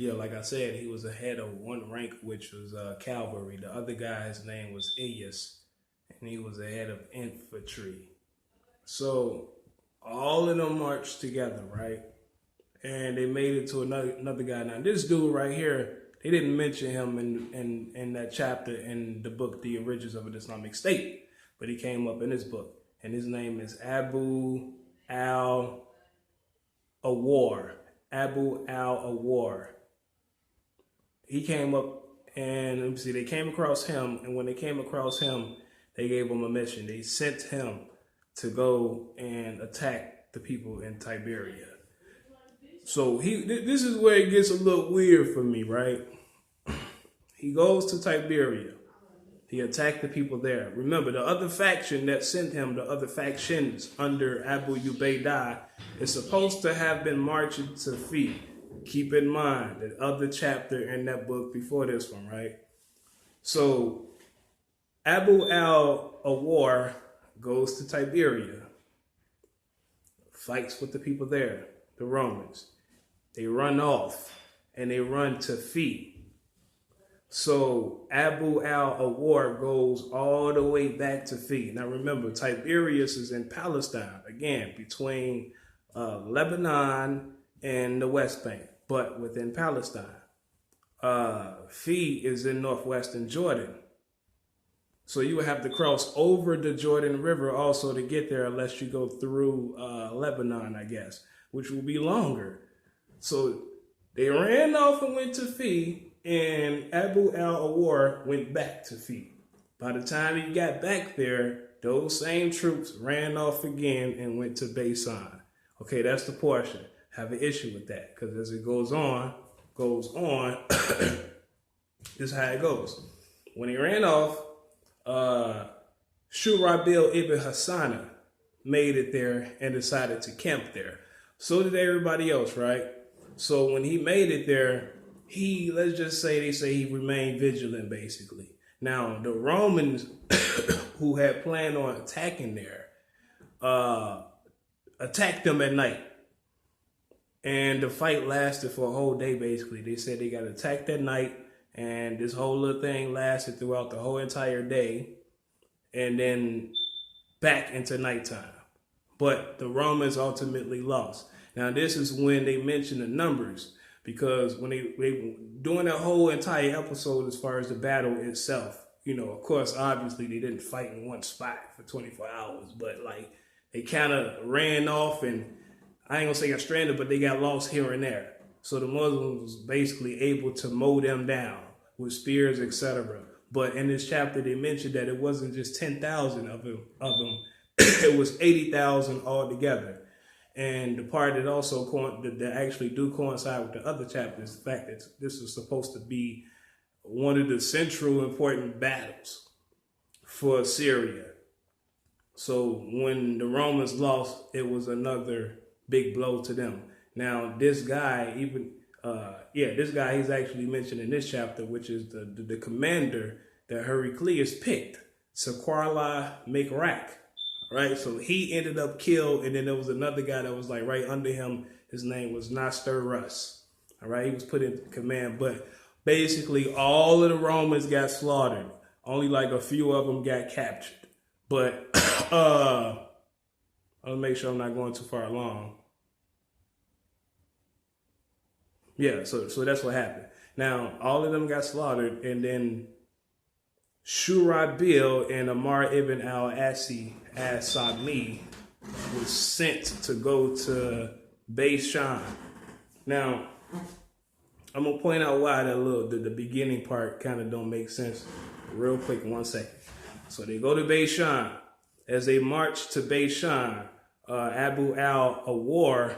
Yeah, like I said, he was ahead of one rank, which was cavalry. The other guy's name was Ilyas, and he was ahead of infantry. So all of them marched together, right? And they made it to another guy. Now this dude right here, they didn't mention him in that chapter in the book, The Origins of an Islamic State, but he came up in this book, and his name is Abu al Awar. Abu al Awar. He came up, and let me see, they came across him, and when they came across him, they gave him a mission. They sent him to go and attack the people in Tiberia. So this is where it gets a little weird for me, right? He goes to Tiberia. He attacked the people there. Remember, the other faction that sent him, the other factions under Abu Ubaidah, is supposed to have been marching to Fihl. Keep in mind the other chapter in that book before this one, right? So Abu al-Awar goes to Tiberia, fights with the people there, the Romans. They run off and they run to Fihl. So Abu al-Awar goes all the way back to Fihl. Now remember, Tiberias is in Palestine, again, between Lebanon and the West Bank, but within Palestine. Fihl is in northwestern Jordan. So you would have to cross over the Jordan River also to get there, unless you go through Lebanon, I guess, which will be longer. So they ran off and went to Fihl, and Abu al-Awar went back to Fihl. By the time he got back there, those same troops ran off again and went to Beisan. Okay, that's the portion. Have an issue with that, because as it goes on, this is how it goes. When he ran off, Shurabil ibn Hassana made it there and decided to camp there. So did everybody else, right? So when he made it there, let's just say, they say he remained vigilant, basically. Now, the Romans who had planned on attacking there, attacked them at night. And the fight lasted for a whole day, basically. They said they got attacked at night, and this whole little thing lasted throughout the whole entire day, and then back into nighttime. But the Romans ultimately lost. Now, this is when they mention the numbers, because when they doing that whole entire episode as far as the battle itself, you know, of course, obviously they didn't fight in one spot for 24 hours, but like they kind of ran off, and I ain't gonna say got stranded, but they got lost here and there. So the Muslims was basically able to mow them down with spears, etc. But in this chapter, they mentioned that it wasn't just 10,000 of them. It was 80,000 altogether. And the part that also that actually do coincide with the other chapters, the fact that this is supposed to be one of the central important battles for Syria. So when the Romans lost, it was another big blow to them. Now, this guy, he's actually mentioned in this chapter, which is the commander that Heraclius picked, Saquarla Makrak. Right, so he ended up killed, and then there was another guy that was like right under him. His name was Nastor Rus. All right, he was put in command, but basically all of the Romans got slaughtered. Only like a few of them got captured. But I'll make sure I'm not going too far along. Yeah, so that's what happened. Now all of them got slaughtered, and then Shurabil and Amar ibn al-Asi as-Sami was sent to go to Beishan. Now, I'm gonna point out why the beginning part kind of don't make sense real quick in 1 second. So they go to Beishan. As they march to Beishan, Abu al-Awar